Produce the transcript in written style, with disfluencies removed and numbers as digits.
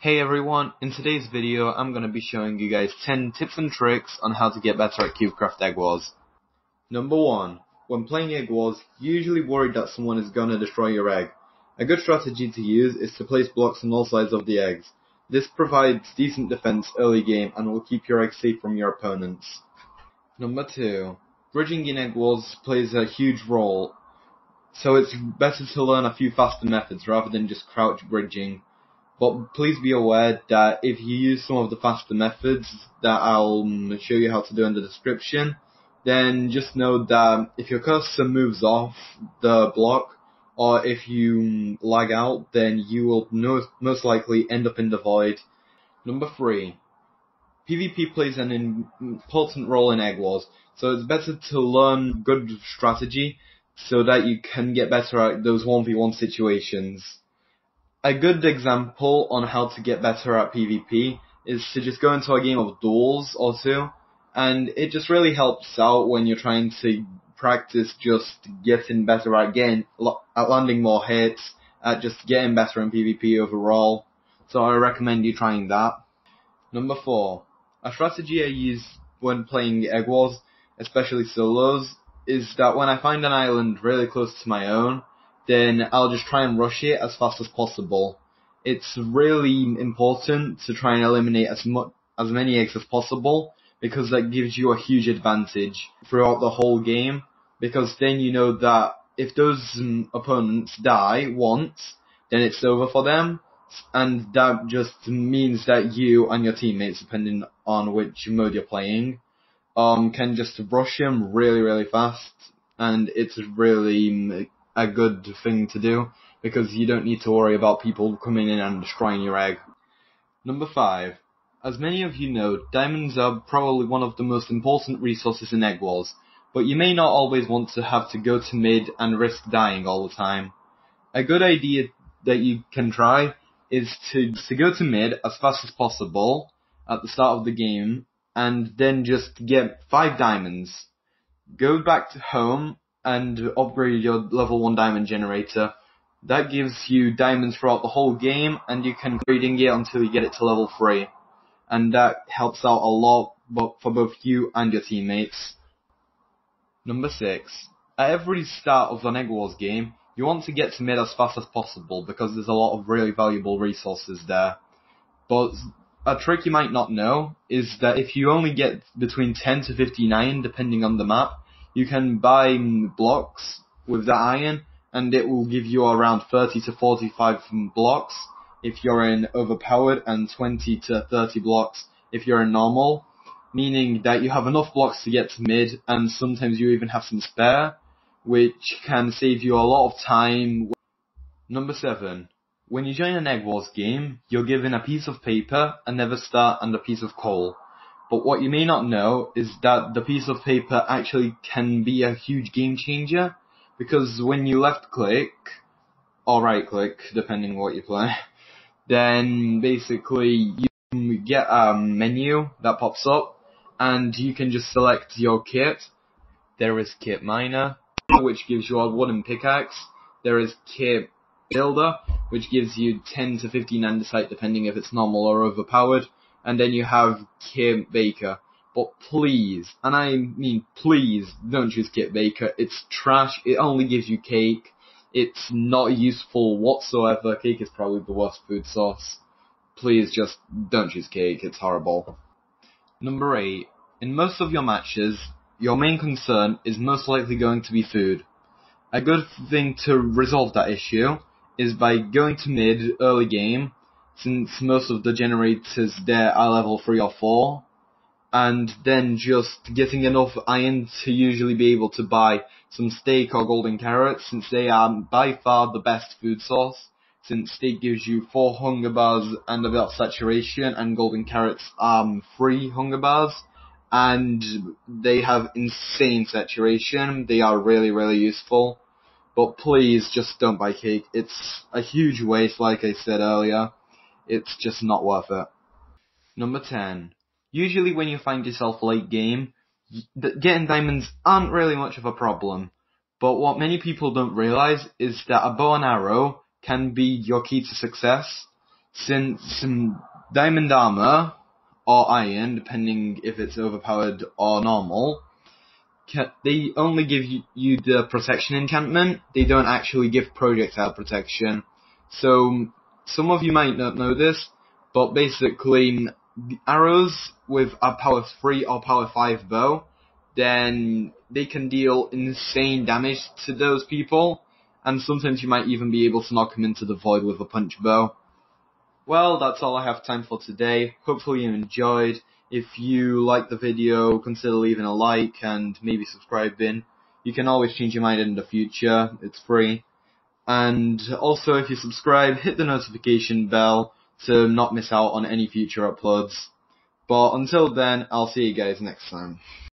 Hey everyone, in today's video I'm going to be showing you guys 10 tips and tricks on how to get better at cubecraft egg wars. Number 1. When playing egg wars, you're usually worried that someone is going to destroy your egg. A good strategy to use is to place blocks on all sides of the eggs. This provides decent defense early game and will keep your egg safe from your opponents. Number 2. Bridging in egg wars plays a huge role, so it's better to learn a few faster methods rather than just crouch bridging. But please be aware that if you use some of the faster methods that I'll show you how to do in the description, then just know that if your cursor moves off the block, or if you lag out, then you will most likely end up in the void. Number 3. PvP plays an important role in egg wars, so it's better to learn good strategy so that you can get better at those 1v1 situations. A good example on how to get better at PvP is to just go into a game of duels or two, and it just really helps out when you're trying to practice just getting better at landing more hits, at just getting better in PvP overall. So I recommend you trying that. Number 4. A strategy I use when playing egg wars, especially solos, is that when I find an island really close to my own, then I'll just try and rush it as fast as possible. It's really important to try and eliminate as many eggs as possible, because that gives you a huge advantage throughout the whole game, because then you know that if those opponents die once, then it's over for them, and that just means that you and your teammates, depending on which mode you're playing, can just rush them really fast, and it's really a good thing to do, because you don't need to worry about people coming in and destroying your egg. Number 5. As many of you know, diamonds are probably one of the most important resources in egg wars, but you may not always want to have to go to mid and risk dying all the time. A good idea that you can try is to go to mid as fast as possible at the start of the game, and then just get 5 diamonds. Go back to home and upgrade your level 1 diamond generator. That gives you diamonds throughout the whole game, and you can grading it until you get it to level 3. And that helps out a lot for both you and your teammates. Number 6. At every start of an egg wars game, you want to get to mid as fast as possible, because there's a lot of really valuable resources there. But a trick you might not know is that if you only get between 10 to 59, depending on the map, you can buy blocks with the iron, and it will give you around 30 to 45 blocks if you're in overpowered, and 20 to 30 blocks if you're in normal, meaning that you have enough blocks to get to mid, and sometimes you even have some spare, which can save you a lot of time. Number 7. When you join an egg wars game, you're given a piece of paper, a nether star, and a piece of coal. But what you may not know is that the piece of paper actually can be a huge game changer, because when you left click, or right click, depending on what you play, then basically you get a menu that pops up, and you can just select your kit. There is Kit Miner, which gives you a wooden pickaxe. There is Kit Builder, which gives you 10 to 15 andesite, depending if it's normal or overpowered. And then you have Kit Baker. But please, and I mean please, don't choose Kit Baker. It's trash. It only gives you cake. It's not useful whatsoever. Cake is probably the worst food source. Please just don't choose cake. It's horrible. Number 8. In most of your matches, your main concern is most likely going to be food. A good thing to resolve that issue is by going to mid early game, since most of the generators there are level 3 or 4, and then just getting enough iron to usually be able to buy some steak or golden carrots, since they are by far the best food source, since steak gives you 4 hunger bars and a bit of saturation, and golden carrots are 3 hunger bars, and they have insane saturation. They are really useful. But please just don't buy cake. It's a huge waste, like I said earlier. It's just not worth it. Number 10. Usually when you find yourself late game, getting diamonds aren't really much of a problem. But what many people don't realize is that a bow and arrow can be your key to success. since some diamond armor, or iron, depending if it's overpowered or normal, they only give you the protection enchantment. They don't actually give projectile protection. So some of you might not know this, but basically the arrows with a power 3 or power 5 bow, then they can deal insane damage to those people, and sometimes you might even be able to knock them into the void with a punch bow. Well, that's all I have time for today. Hopefully you enjoyed. If you liked the video, consider leaving a like and maybe subscribing. You can always change your mind in the future. It's free. And also, if you subscribe, hit the notification bell to not miss out on any future uploads. But until then, I'll see you guys next time.